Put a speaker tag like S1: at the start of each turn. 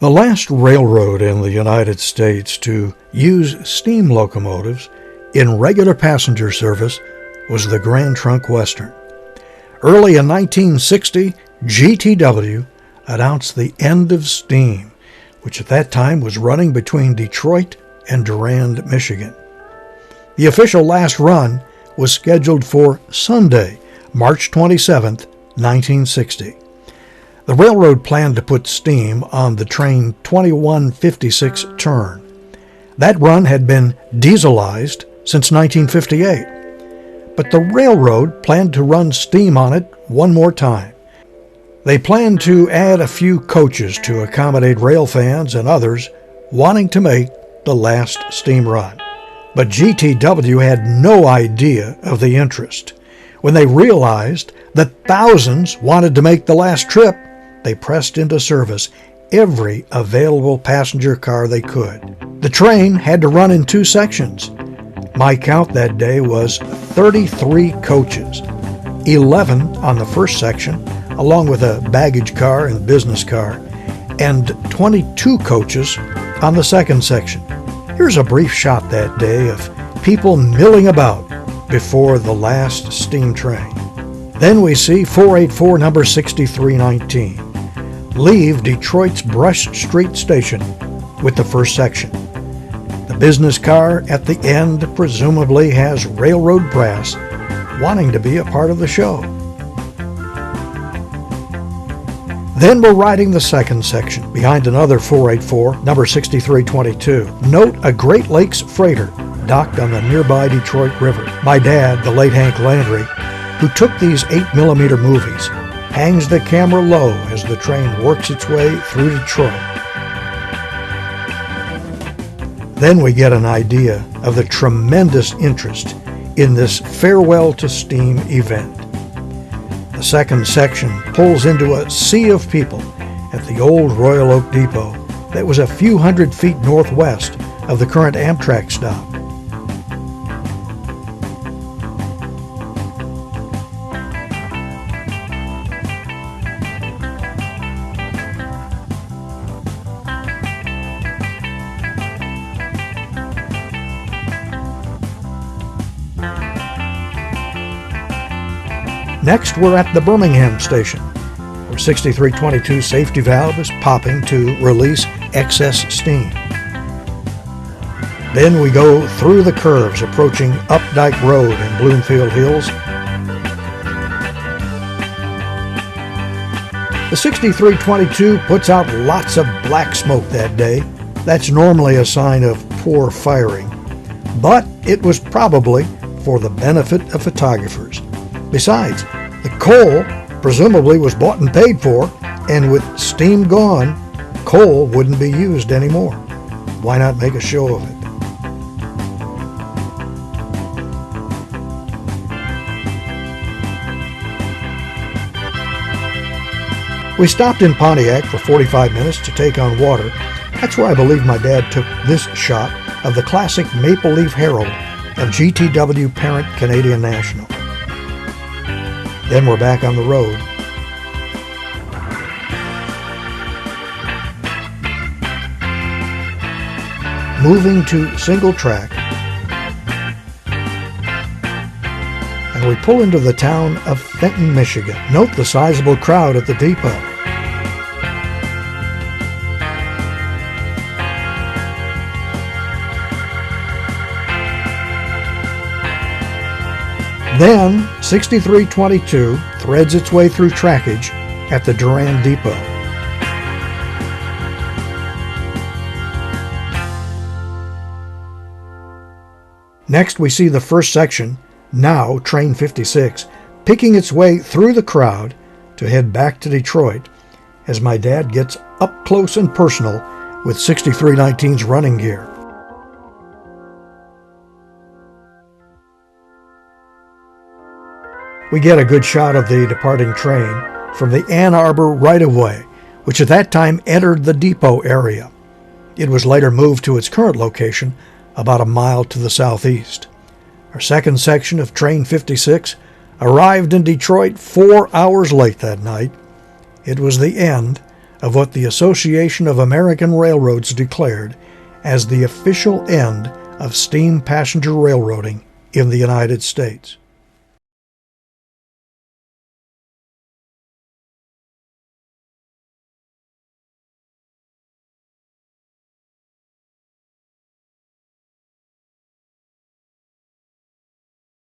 S1: The last railroad in the United States to use steam locomotives in regular passenger service was the Grand Trunk Western. Early in 1960, GTW announced the end of steam, which at that time was running between Detroit and Durand, Michigan. The official last run was scheduled for Sunday, March 27, 1960. The railroad planned to put steam on the train 2156 turn. That run had been dieselized since 1958, but the railroad planned to run steam on it one more time. They planned to add a few coaches to accommodate rail fans and others wanting to make the last steam run. But GTW had no idea of the interest. When they realized that thousands wanted to make the last trip, they pressed into service every available passenger car they could. The train had to run in two sections. My count that day was 33 coaches, 11 on the first section, along with a baggage car and business car, and 22 coaches on the second section. Here's a brief shot that day of people milling about before the last steam train. Then we see 484 number 6319 leave Detroit's Brush Street station with the first section. The business car at the end presumably has railroad brass wanting to be a part of the show. Then we're riding the second section behind another 484, number 6322. Note a Great Lakes freighter docked on the nearby Detroit River. My dad, the late Hank Landry, who took these 8mm movies, hangs the camera low as the train works its way through Detroit. Then we get an idea of the tremendous interest in this farewell to steam event. The second section pulls into a sea of people at the old Royal Oak Depot that was a few hundred feet northwest of the current Amtrak stop. Next, we're at the Birmingham station, where 6322 safety valve is popping to release excess steam. Then we go through the curves approaching Updike Road in Bloomfield Hills. The 6322 puts out lots of black smoke that day. That's normally a sign of poor firing, but it was probably for the benefit of photographers. Besides, the coal presumably was bought and paid for, and with steam gone, coal wouldn't be used anymore. Why not make a show of it? We stopped in Pontiac for 45 minutes to take on water. That's where I believe my dad took this shot of the classic Maple Leaf Herald of GTW parent Canadian National. Then we're back on the road. Moving to single track. And we pull into the town of Fenton, Michigan. Note the sizable crowd at the depot. Then, 6322 threads its way through trackage at the Durand Depot. Next, we see the first section, now Train 56, picking its way through the crowd to head back to Detroit as my dad gets up close and personal with 6319's running gear. We get a good shot of the departing train from the Ann Arbor right-of-way, which at that time entered the depot area. It was later moved to its current location about a mile to the southeast. Our second section of Train 56 arrived in Detroit 4 hours late that night. It was the end of what the Association of American Railroads declared as the official end of steam passenger railroading in the United States.